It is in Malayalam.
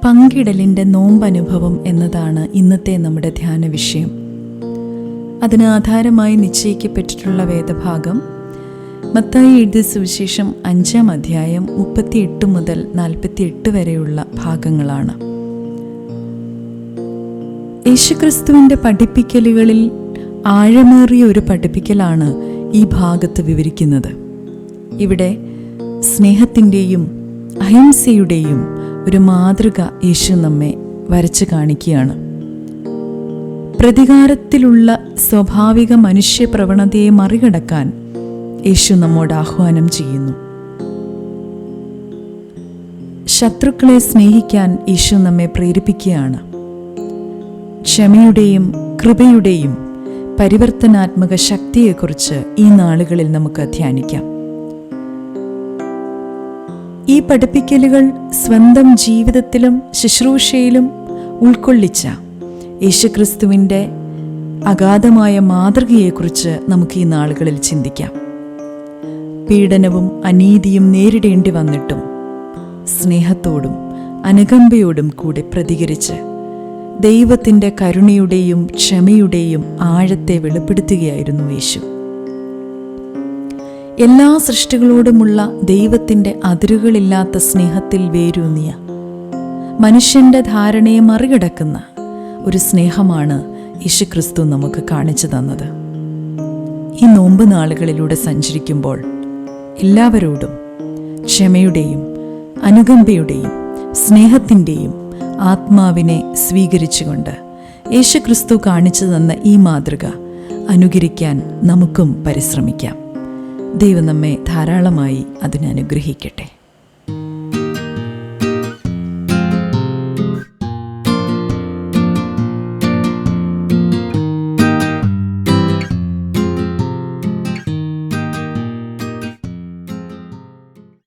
പങ്കിടലിൻ്റെ നോമ്പനുഭവം എന്നതാണ് ഇന്നത്തെ നമ്മുടെ ധ്യാന വിഷയം. അതിന് ആധാരമായി നിശ്ചയിക്കപ്പെട്ടിട്ടുള്ള വേദഭാഗം മത്തായി എഴുതിയ സുവിശേഷം 5-ാം അധ്യായം 38 മുതൽ 48 വരെയുള്ള ഭാഗങ്ങളാണ്. യേശുക്രിസ്തുവിൻ്റെ പഠിപ്പിക്കലുകളിൽ ആഴമേറിയ ഒരു പഠിപ്പിക്കലാണ് ഈ ഭാഗത്ത് വിവരിക്കുന്നത്. ഇവിടെ സ്നേഹത്തിൻ്റെയും അഹിംസയുടെയും ഒരു മാതൃക യേശു നമ്മെ വരച്ചു കാണിക്കുകയാണ്. പ്രതികാരത്തിലുള്ള സ്വാഭാവിക മനുഷ്യ പ്രവണതയെ മറികടക്കാൻ യേശു നമ്മോട് ആഹ്വാനം ചെയ്യുന്നു. ശത്രുക്കളെ സ്നേഹിക്കാൻ യേശു നമ്മെ പ്രേരിപ്പിക്കുകയാണ്. ക്ഷമയുടെയും കൃപയുടെയും പരിവർത്തനാത്മക ശക്തിയെക്കുറിച്ച് ഈ നാളുകളിൽ നമുക്ക് ധ്യാനിക്കാം. ഈ പഠിപ്പിക്കലുകൾ സ്വന്തം ജീവിതത്തിലും ശുശ്രൂഷയിലും ഉൾക്കൊള്ളിച്ച യേശുക്രിസ്തുവിൻ്റെ അഗാധമായ മാതൃകയെക്കുറിച്ച് നമുക്ക് ഈ നാളുകളിൽ ചിന്തിക്കാം. പീഡനവും അനീതിയും നേരിടേണ്ടി വന്നിട്ടും സ്നേഹത്തോടും അനുകമ്പയോടും കൂടെ പ്രതികരിച്ച് ദൈവത്തിൻ്റെ കരുണയുടെയും ക്ഷമയുടെയും ആഴത്തെ വെളിപ്പെടുത്തുകയായിരുന്നു യേശു. എല്ലാ സൃഷ്ടികളോടുമുള്ള ദൈവത്തിൻ്റെ അതിരുകളില്ലാത്ത സ്നേഹത്തിൽ വേരൂന്നിയ മനുഷ്യൻ്റെ ധാരണയെ മറികടക്കുന്ന ഒരു സ്നേഹമാണ് യേശുക്രിസ്തു നമുക്ക് കാണിച്ചു തന്നത്. ഈ നോമ്പ് നാളുകളിലൂടെ സഞ്ചരിക്കുമ്പോൾ എല്ലാവരോടും ക്ഷമയുടെയും അനുകമ്പയുടെയും സ്നേഹത്തിൻ്റെയും ആത്മാവിനെ സ്വീകരിച്ചുകൊണ്ട് യേശുക്രിസ്തു കാണിച്ചു തന്ന ഈ മാതൃക അനുകരിക്കാൻ നമുക്കും പരിശ്രമിക്കാം. ദൈവം നമ്മെ ധാരാളമായി അതിനെ അനുഗ്രഹിക്കട്ടെ.